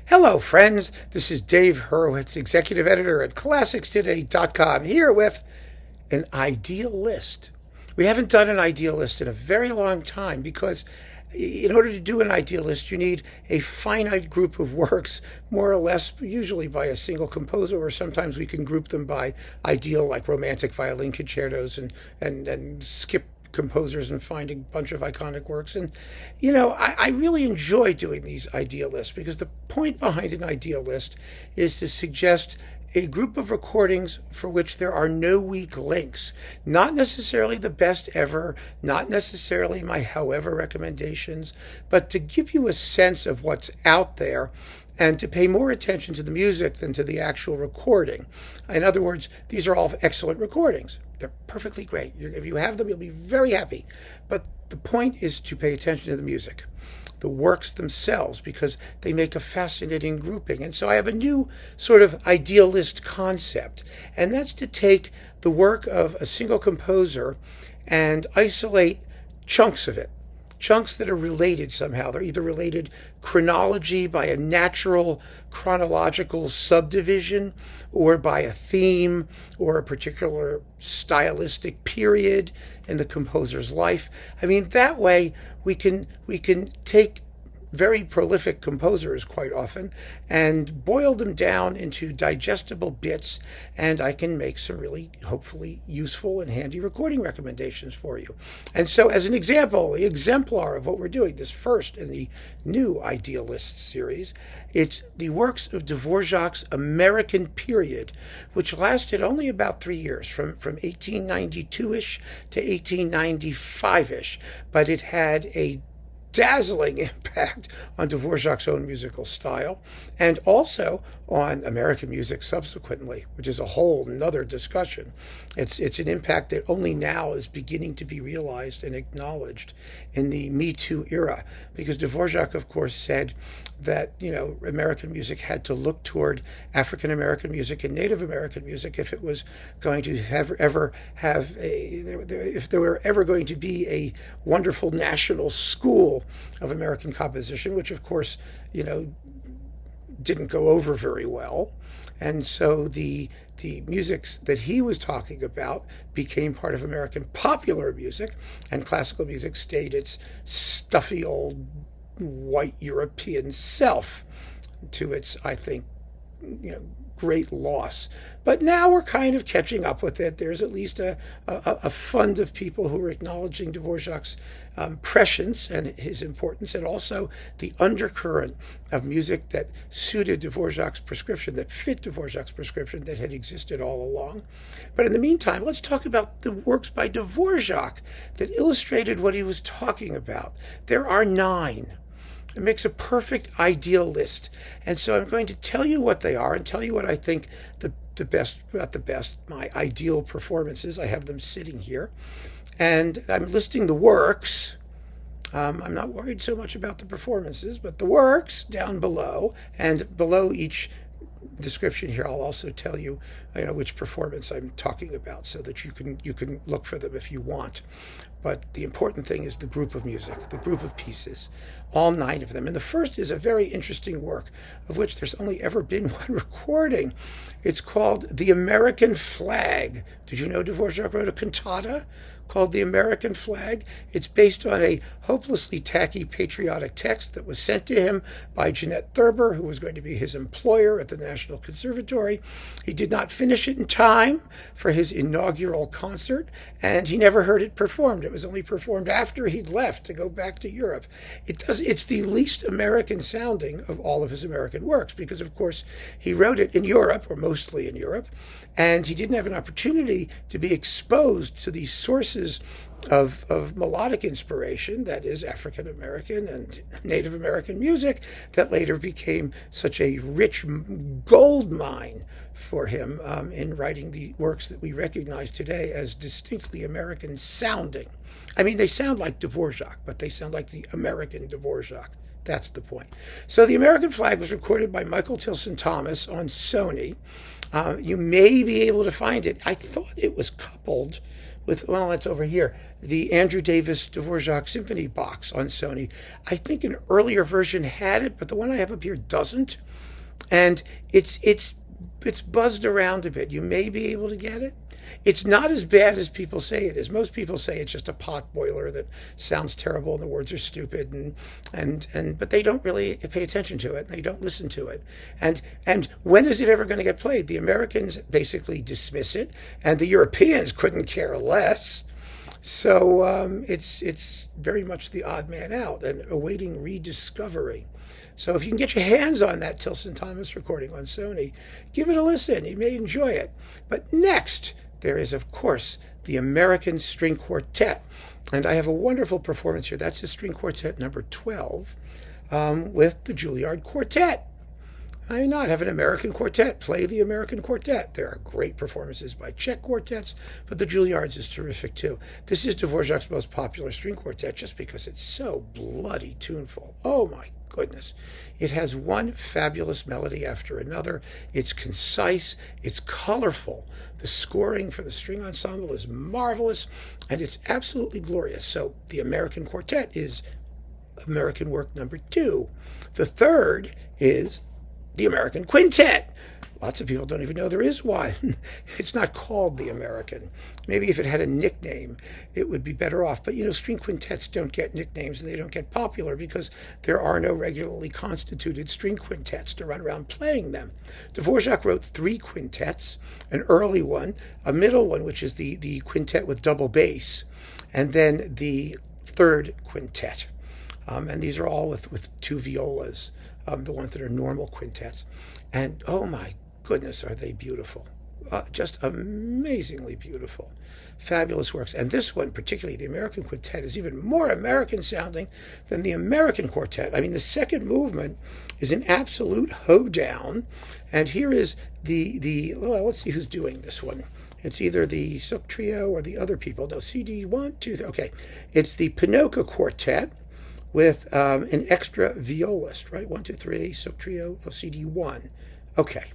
Hello, friends. This is Dave Hurwitz, executive editor at ClassicsToday.com, here with an ideal list. We haven't done an ideal list in a very long time because in order to do an ideal list, you need a finite group of works, more or less, usually by a single composer, or sometimes we can group them by ideal, like romantic violin concertos and skip composers and find a bunch of iconic works. And, I really enjoy doing these ideal lists because the point behind an ideal list is to suggest a group of recordings for which there are no weak links. Not necessarily the best ever, not necessarily my however recommendations, but to give you a sense of what's out there and to pay more attention to the music than to the actual recording. In other words, these are all excellent recordings. They're perfectly great. If you have them, you'll be very happy. But the point is to pay attention to the music, the works themselves, because they make a fascinating grouping. And so I have a new sort of ideal list concept, and that's to take the work of a single composer and isolate chunks of it. Chunks that are related somehow. They're either related chronology by a natural chronological subdivision, or by a theme, or a particular stylistic period in the composer's life. I mean, that way we can take very prolific composers quite often and boil them down into digestible bits, and I can make some really hopefully useful and handy recording recommendations for you. And so as an example, the exemplar of what we're doing, this first in the new Idealist series, it's the works of Dvořák's American period, which lasted only about 3 years, from 1892-ish to 1895-ish, but it had a dazzling impact on Dvořák's own musical style, and also on American music subsequently, which is a whole nother discussion. It's an impact that only now is beginning to be realized and acknowledged in the Me Too era, because Dvořák, of course, said that American music had to look toward African American music and Native American music if it was going to if there were ever going to be a wonderful national school of American composition, which of course didn't go over very well. And so the musics that he was talking about became part of American popular music, and classical music stayed its stuffy old white European self, to its, I think, great loss. But now we're kind of catching up with it. There's at least a fund of people who are acknowledging Dvořák's prescience and his importance, and also the undercurrent of music that suited Dvořák's prescription, that fit Dvořák's prescription, that had existed all along. But in the meantime, let's talk about the works by Dvořák that illustrated what he was talking about. There are 9. It makes a perfect ideal list. And so I'm going to tell you what they are and tell you what I think my ideal performances. I have them sitting here. And I'm listing the works. I'm not worried so much about the performances, but the works down below. And below each description here, I'll also tell you, which performance I'm talking about, so that you can look for them if you want. But the important thing is the group of music, the group of pieces, all 9 of them. And the first is a very interesting work, of which there's only ever been one recording. It's called The American Flag. Did you know Dvořák wrote a cantata called The American Flag? It's based on a hopelessly tacky patriotic text that was sent to him by Jeanette Thurber, who was going to be his employer at the National Conservatory. He did not finish it in time for his inaugural concert, and he never heard it performed. It was only performed after he'd left to go back to Europe. It's the least American sounding of all of his American works, because of course he wrote it in Europe, or mostly in Europe, and he didn't have an opportunity to be exposed to these sources of melodic inspiration, that is African American and Native American music, that later became such a rich gold mine for him in writing the works that we recognize today as distinctly American sounding. I mean, they sound like Dvořák, but they sound like the American Dvořák. That's the point. So The American Flag was recorded by Michael Tilson Thomas on Sony. You may be able to find it. I thought it was coupled well, that's over here, the Andrew Davis Dvořák Symphony box on Sony. I think an earlier version had it, but the one I have up here doesn't. And it's buzzed around a bit. You may be able to get it. It's not as bad as people say it is. Most people say it's just a pot boiler that sounds terrible and the words are stupid, but they don't really pay attention to it. They don't listen to it. And when is it ever going to get played? The Americans basically dismiss it, and the Europeans couldn't care less. So it's very much the odd man out and awaiting rediscovery. So if you can get your hands on that Tilson Thomas recording on Sony, give it a listen. You may enjoy it. But next, there is, of course, the American String Quartet. And I have a wonderful performance here. That's the String Quartet number 12 with the Juilliard Quartet. I not have an American quartet play the American quartet. There are great performances by Czech quartets, but the Juilliard's is terrific too. This is Dvořák's most popular string quartet just because it's so bloody tuneful. Oh my goodness. It has one fabulous melody after another. It's concise. It's colorful. The scoring for the string ensemble is marvelous, and it's absolutely glorious. So the American quartet is American work number 2. The third is the American Quintet. Lots of people don't even know there is one. It's not called the American. Maybe if it had a nickname, it would be better off. But, string quintets don't get nicknames and they don't get popular because there are no regularly constituted string quintets to run around playing them. Dvořák wrote 3 quintets, an early one, a middle one, which is the quintet with double bass, and then the third quintet. And these are all with 2 violas, the ones that are normal quintets. And oh my goodness, are they beautiful. Just amazingly beautiful. Fabulous works. And this one, particularly the American Quintet, is even more American sounding than the American Quartet. I mean, the second movement is an absolute hoedown. And here is well, let's see who's doing this one. It's either the Suk Trio or the other people. No, CD 1, 2, 3. Okay. It's the Pinocchio Quartet with an extra violist, right? 1, 2, 3, Suk Trio, CD 1. Okay.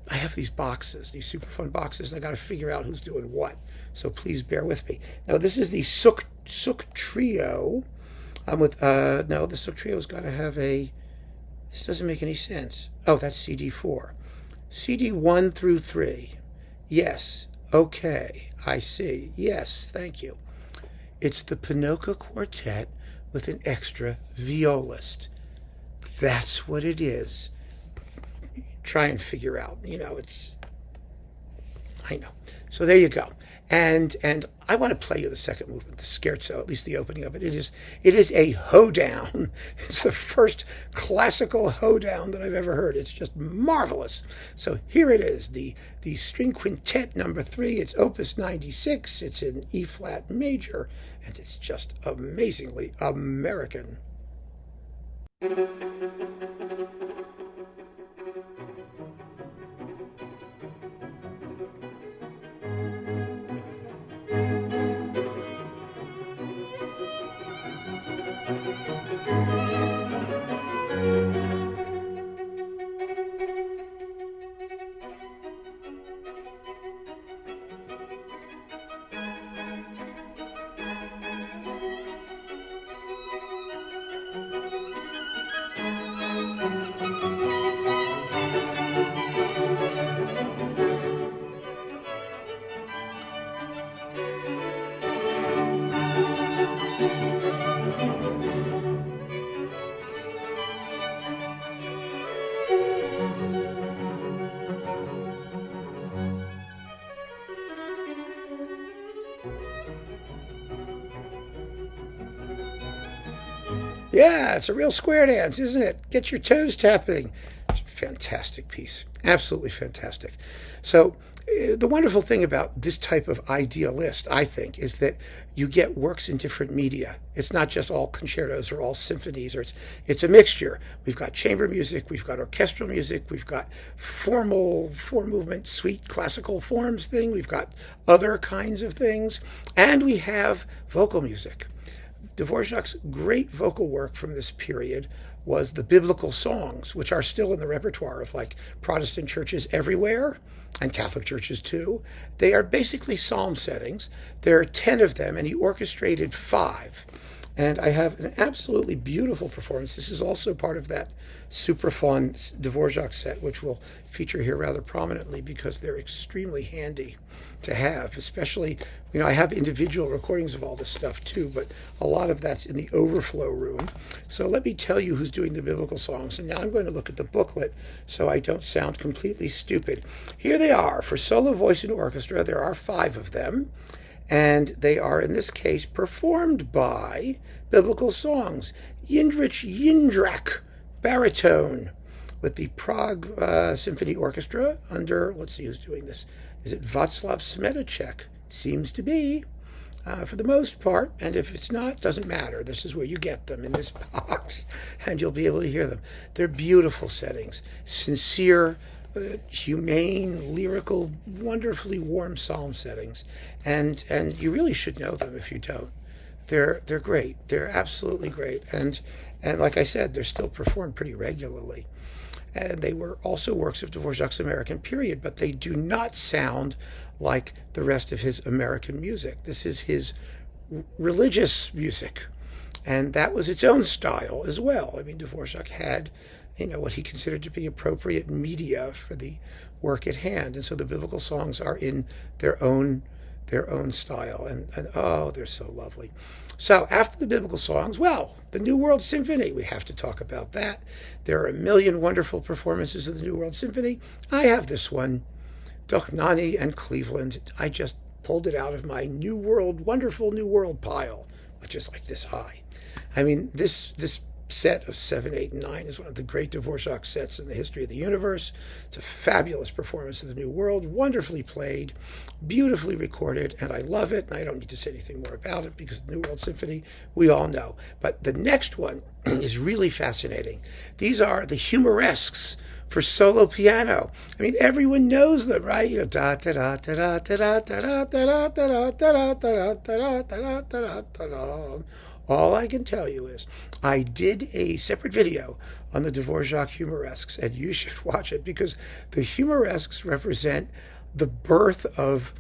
I have these boxes, these Supraphon boxes, and I got to figure out who's doing what. So please bear with me. Now, this is the Suk Trio. The Suk Trio's got to have this doesn't make any sense. Oh, that's CD 4. CD 1 through 3. Yes. Okay. I see. Yes. Thank you. It's the Pinocchio Quartet with an extra violist. That's what it is. Try and figure out, I know. So there you go. And I want to play you the second movement, the scherzo, at least the opening of it. It is a hoedown. It's the first classical hoedown that I've ever heard. It's just marvelous. So here it is, the String Quintet number 3. It's Opus 96. It's in E flat major, and it's just amazingly American. Yeah, it's a real square dance, isn't it? Get your toes tapping. Fantastic piece. Absolutely fantastic. So the wonderful thing about this type of idealist, I think, is that you get works in different media. It's not just all concertos or all symphonies, or it's a mixture. We've got chamber music, we've got orchestral music, we've got formal, 4-movement, suite, classical forms thing, we've got other kinds of things, and we have vocal music. Dvořák's great vocal work from this period was the biblical songs, which are still in the repertoire of like Protestant churches everywhere, and Catholic churches too. They are basically psalm settings. There are 10 of them, and he orchestrated 5. And I have an absolutely beautiful performance. This is also part of that Supraphon Dvořák set, which will feature here rather prominently because they're extremely handy to have, especially, I have individual recordings of all this stuff too, but a lot of that's in the overflow room. So let me tell you who's doing the biblical songs. And now I'm going to look at the booklet so I don't sound completely stupid. Here they are. For solo voice and orchestra, there are 5 of them. And they are, in this case, performed by biblical songs. Jindřich Jindřák, baritone, with the Prague Symphony Orchestra under, let's see who's doing this. Is it Václav Smetacek? Seems to be, for the most part. And if it's not, doesn't matter. This is where you get them, in this box, and you'll be able to hear them. They're beautiful settings, sincere, humane, lyrical, wonderfully warm psalm settings, and you really should know them if you don't. They're great. They're absolutely great, and like I said, they're still performed pretty regularly. And they were also works of Dvořák's American period, but they do not sound like the rest of his American music. This is his religious music, and that was its own style as well. I mean, Dvořák had what he considered to be appropriate media for the work at hand. And so the biblical songs are in their own style. And oh, they're so lovely. So after the biblical songs, well, the New World Symphony, we have to talk about that. There are a million wonderful performances of the New World Symphony. I have this one, Dochnani and Cleveland. I just pulled it out of my wonderful New World pile, which is like this high. I mean, this set of 7, 8, and 9 is one of the great Dvořák sets in the history of the universe. It's a fabulous performance of the New World, wonderfully played, beautifully recorded, and I love it, and I don't need to say anything more about it because the New World Symphony, we all know. But the next one is really fascinating. These are the Humoresques for solo piano. I mean, everyone knows them, right? Da da da da da da da da da da da da da da da da da. All I can tell you is I did a separate video on the Dvořák Humoresques, and you should watch it because the Humoresques represent the birth of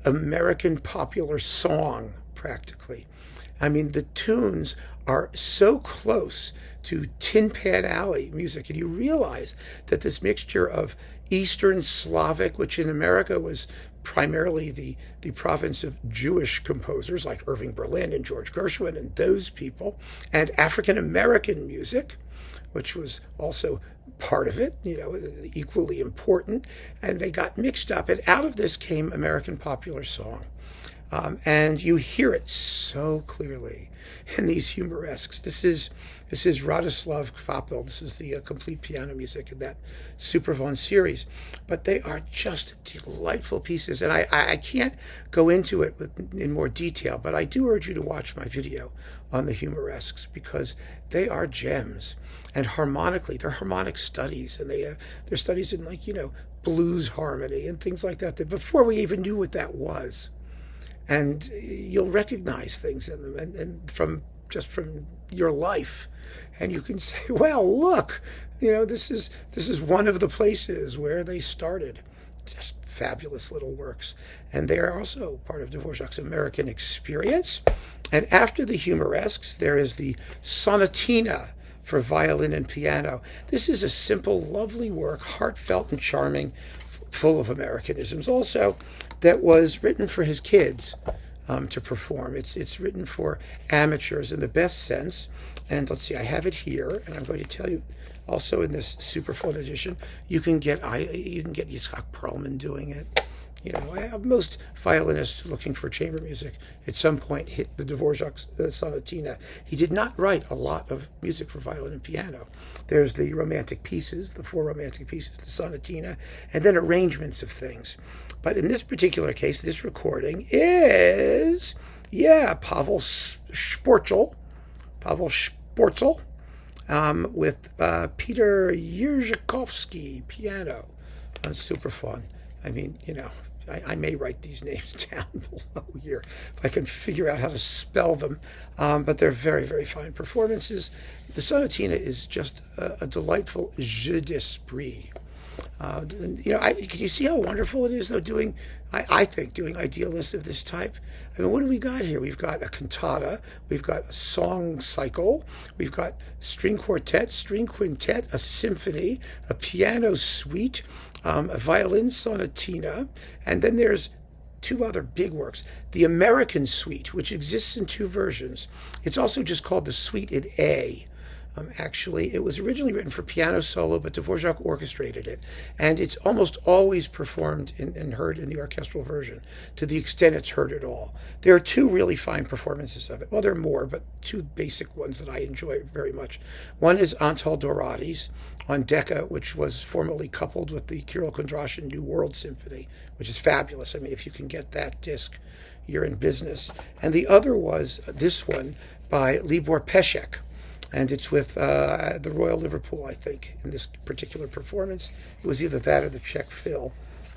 American popular song, practically. I mean, the tunes are so close to Tin Pan Alley music, and you realize that this mixture of Eastern Slavic, which in America was primarily the province of Jewish composers like Irving Berlin and George Gershwin and those people, and African American music, which was also part of it, equally important, and they got mixed up, and out of this came American popular song. And you hear it so clearly in these Humoresques. This is Radislav Kvapil. This is the complete piano music in that Supraphon series. But they are just delightful pieces. And I can't go into it in more detail, but I do urge you to watch my video on the Humoresques because they are gems. And harmonically, they're harmonic studies. And they're studies in blues harmony and things like that before we even knew what that was. And you'll recognize things in them and from your life. And you can say, well, look, this is one of the places where they started. Just fabulous little works. And they are also part of Dvořák's American experience. And after the Humoresques, there is the Sonatina for violin and piano. This is a simple, lovely work, heartfelt and charming, full of Americanisms also, that was written for his kids to perform. It's written for amateurs in the best sense. And let's see, I have it here, and I'm going to tell you also in this Supraphon edition, you can get Yitzhak Perlman doing it. Most violinists looking for chamber music at some point hit the Dvořák Sonatina. He did not write a lot of music for violin and piano. There's the romantic pieces, the 4 romantic pieces, the Sonatina, and then arrangements of things. But in this particular case, this recording is, Pavel Sportzel, with Peter Jerzakowski piano on Supraphon. I mean, I may write these names down below here if I can figure out how to spell them. But they're very, very fine performances. The Sonatina is just a delightful jeu d'esprit. Can you see how wonderful it is, though, I think, doing idealists of this type? I mean, what do we got here? We've got a cantata, we've got a song cycle, we've got string quartet, string quintet, a symphony, a piano suite, a violin sonatina, and then there's two other big works. The American Suite, which exists in two versions. It's also just called the Suite in A. Actually, it was originally written for piano solo, but Dvořák orchestrated it. And it's almost always performed and heard in the orchestral version, to the extent it's heard at all. There are two really fine performances of it. Well, there are more, but two basic ones that I enjoy very much. One is Antal Dorades on Decca, which was formerly coupled with the Kirill Kondrashin New World Symphony, which is fabulous. I mean, if you can get that disc, you're in business. And the other was this one by Libor Pešek. And it's with the Royal Liverpool, I think, in this particular performance. It was either that or the Czech Phil.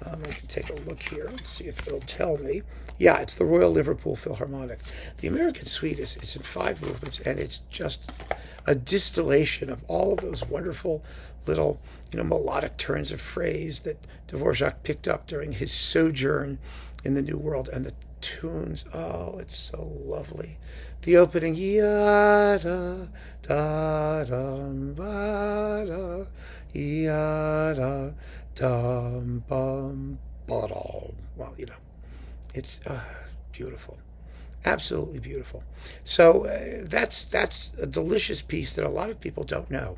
I can take a look here and see if it'll tell me. Yeah, it's the Royal Liverpool Philharmonic. The American Suite is in 5 movements, and it's just a distillation of all of those wonderful little, melodic turns of phrase that Dvořák picked up during his sojourn in the New World. And the tunes, oh, it's so lovely. The opening, yada, da, dum, ba, da, yada, dum, bum, ba, da. Well, it's beautiful. Absolutely beautiful. So that's a delicious piece that a lot of people don't know.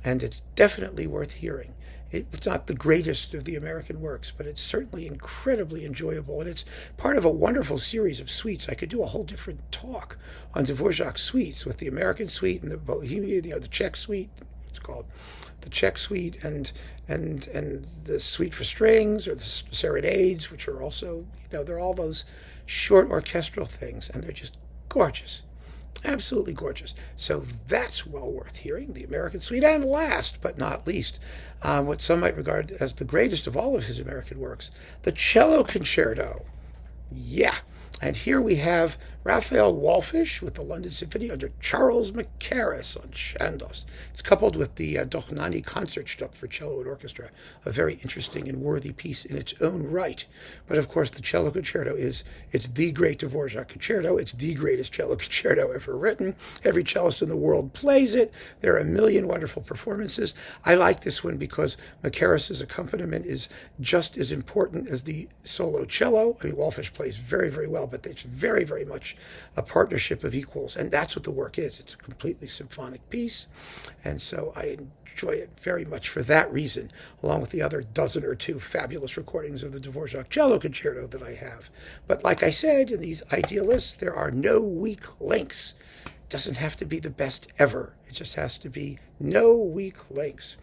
And it's definitely worth hearing. It's not the greatest of the American works, but it's certainly incredibly enjoyable. And it's part of a wonderful series of suites. I could do a whole different talk on Dvořák's suites, with the American suite and the Bohemian, the Czech suite, it's called the Czech suite, and the suite for strings, or the serenades, which are also, they're all those short orchestral things, and they're just gorgeous. Absolutely gorgeous. So that's well worth hearing, the American Suite. And last but not least, what some might regard as the greatest of all of his American works, the Cello Concerto. Yeah. And here we have Raphael Wallfisch with the London Symphony under Charles Mackerras on Chandos. It's coupled with the Dochnani Concertstück for cello and orchestra, a very interesting and worthy piece in its own right. But of course, the Cello Concerto it's the great Dvořák concerto. It's the greatest cello concerto ever written. Every cellist in the world plays it. There are a million wonderful performances. I like this one because Mackerras' accompaniment is just as important as the solo cello. I mean, Wallfisch plays very, very well, but it's very, very much a partnership of equals, and that's what the work is. It's a completely symphonic piece, and so I enjoy it very much for that reason, along with the other dozen or two fabulous recordings of the Dvořák Cello Concerto that I have. But like I said, in these idealists, there are no weak links. It doesn't have to be the best ever. It just has to be no weak links.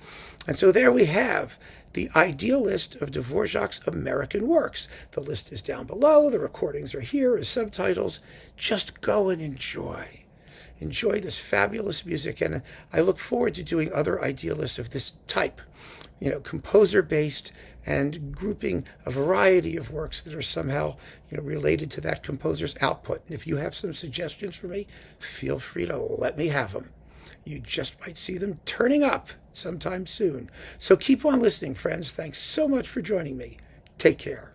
And so there we have the ideal list of Dvořák's American works. The list is down below. The recordings are here as subtitles. Just go and enjoy. Enjoy this fabulous music. And I look forward to doing other idealists of this type, composer-based, and grouping a variety of works that are somehow, related to that composer's output. And if you have some suggestions for me, feel free to let me have them. You just might see them turning up sometime soon. So keep on listening, friends. Thanks so much for joining me. Take care.